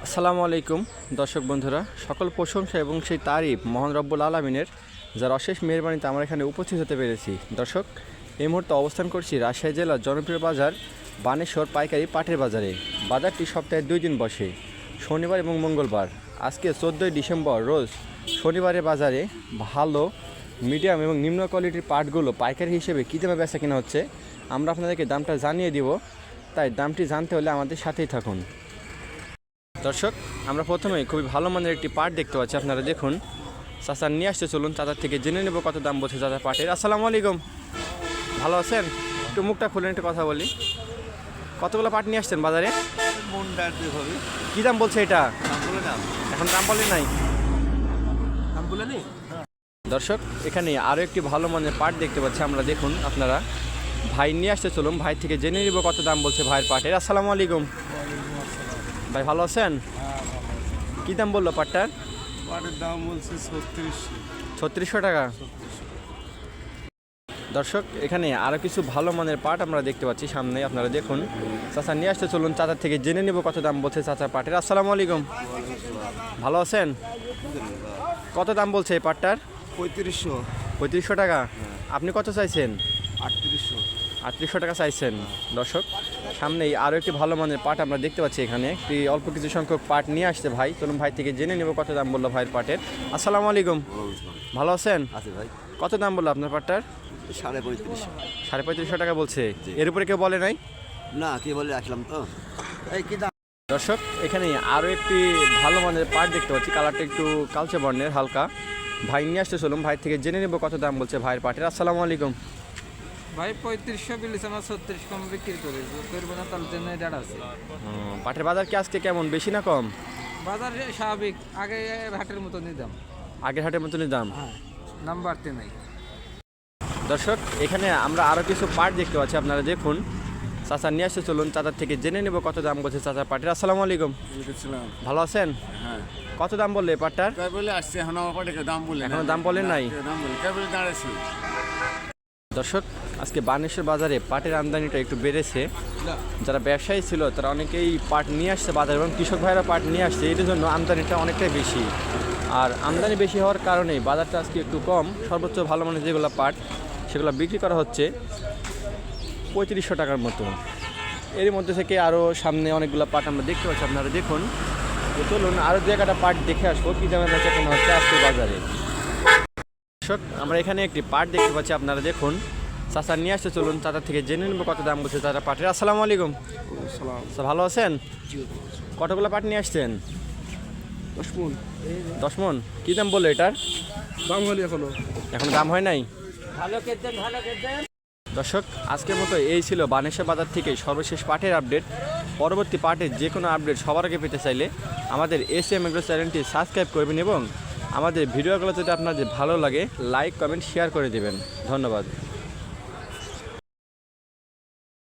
আসসালামু আলাইকুম দর্শক বন্ধুরা, সকল প্রশংসা এবং সেই তারিফ মহান রব্বুল আলমিনের, যার অশেষ মেহরবানিতে আমরা এখানে উপস্থিত হতে পেরেছি। দর্শক, এই মুহূর্তে অবস্থান করছি রাজশাহী জেলার জনপ্রিয় বাজার বানেশ্বর পাইকারি পাটের বাজারে। বাজারটি সপ্তাহে 2 দিন বসে, শনিবার এবং মঙ্গলবার। আজকে 14ই ডিসেম্বর রোজ শনিবারের বাজারে ভালো, মিডিয়াম এবং নিম্ন কোয়ালিটির পাটগুলো পাইকারি হিসেবে কী দামে বেচা কেনা হচ্ছে আমরা আপনাদেরকে দামটা জানিয়ে দিব। তাই দামটি জানতে হলে আমাদের সাথেই থাকুন। দর্শক, আমরা প্রথমেই খুবই ভালো মানের একটি পাট দেখতে পাচ্ছি, আপনারা দেখুন। চাচা নিয়ে আসতে চলুন, চাচার থেকে জেনে নেব কত দাম বলছে চাচা পাটের। আসসালামু আলাইকুম, ভালো আছেন? একটু মুখটা খুলেন, একটু কথা বলি। কতগুলো পাট নিয়ে আসছেন বাজারে? কী দাম বলছে এটা? এখন দাম বলে নাই। দর্শক, এখানে আরও একটি ভালো মানের পাট দেখতে পাচ্ছি আমরা, দেখুন আপনারা। ভাই নিয়ে আসতে চলুন, ভাই থেকে জেনে নিব কত দাম বলছে ভাইয়ের পাটের। আসসালামু আলাইকুম ভাই, ভালো আছেন? কী দাম বললো পাটটার? পাটের দাম বলছে 3600 টাকা। দর্শক, এখানে আরও কিছু ভালো মানের পাট আমরা দেখতে পাচ্ছি সামনে, আপনারা দেখুন। চাচা নিয়ে আসতে চলুন, চাচার থেকে জেনে নেব কত দাম বলছে চাচার পাটের। আসসালামু আলাইকুম, ভালো আছেন? কত দাম বলছে এই পাটটার? 3500 টাকা। আপনি কত চাইছেন? 3800 টাকা চাইছেন। দর্শক, সামনেই আরও একটি ভালো মানের পাট আমরা দেখতে পাচ্ছি এখানে। একটি অল্প কিছু সংখ্যক পাট নিয়ে আসছে ভাই, চলুন ভাই থেকে জেনে নেব কত দাম বললো ভাইয়ের পাটের। আসসালামু আলাইকুম, ভালো আছেন? আছে ভাই। কত দাম বললো আপনার পাটটার? 3500 টাকা বলছে। এর উপরে কেউ বলে নাই? না, কি বলে আসলাম তো। এই কি দাম? দর্শক, এখানে আরও একটি ভালো মানের পাট দেখতে পাচ্ছি, কালারটা একটু কালচে বর্ণের হালকা। ভাই নিয়ে আসতে চলুন, ভাই থেকে জেনে নেব কত দাম বলছে ভাইয়ের পাটের। আসসালামু আলাইকুম ভাই, 3500 বিলিছে, আমার 36 কম বিক্রি করি, করবো না তার জন্য এটা আছে। পাটের বাজার কি আজকে কেমন, বেশি না কম? বাজার স্বাভাবিক, আগে হাটের মতনই দাম। আগের হাটের মতনই দাম? হ্যাঁ, দাম বাড়তে নাই। দর্শক, এখানে আমরা আরও কিছু পাট দেখতে পাচ্ছি, আপনারা দেখুন। চাচা নিয়ে আসতে চলুন, চাচার থেকে জেনে নেব কত দাম বলছে চাচার পাটের। আসসালামু আলাইকুম, ভালো আছেন? হ্যাঁ, কত দাম বললে এই পাটটার? তাই বলে আসছে, এখন আমার পাটে দাম বলে এখনো দাম বলেন নাই? দাম বলে তাই বলে দাঁড়াইছি। দর্শক, আজকে বানেশ্বর বাজারে পাটের আমদানিটা একটু বেড়েছে। যারা ব্যবসায়ী ছিল তারা অনেকেই পাট নিয়ে আসছে বাজারে, এবং কৃষক ভাইরা পাট নিয়ে আসছে, এটার জন্য আমদানিটা অনেকটাই বেশি। আর আমদানি বেশি হওয়ার কারণে বাজারটা আজকে একটু কম। সর্বোচ্চ ভালো মানের যেগুলো পাট সেগুলো বিক্রি করা হচ্ছে 3500 টাকার মতো। এর মধ্যে থেকে আরও সামনে অনেকগুলো পাট আমরা দেখতে পাচ্ছি, আপনারা দেখুন। তো চলুন আরও দু একটা পাট দেখে আসবো কী দামে বেচা কেনা হচ্ছে আজকে বাজারে। দর্শক, আমরা এখানে একটি পাট দেখতে পাচ্ছি, আপনারা দেখুন। চাচা নিয়ে আসতে চলুন, চাচার থেকে জেনে নেব কত দাম বলছে চাচা পাটের। আসসালামু আলাইকুম, ভালো আছেন? কতগুলো পাট নিয়ে আসছেন? 10 মন। কী দাম বললো এটার? দাম হলে এখনো দাম হয় নাই। দর্শক, আজকের মতো এই ছিল বানেশ্বর বাজার থেকে সর্বশেষ পাটের আপডেট। পরবর্তী পাটের যে কোনো আপডেট সবার আগে পেতে চাইলে আমাদের এসএম এগ্রো চ্যানেলটি সাবস্ক্রাইব করবেন, এবং আমাদের ভিডিওগুলো যদি আপনাদের ভালো লাগে লাইক, কমেন্ট, শেয়ার করে দেবেন। ধন্যবাদ।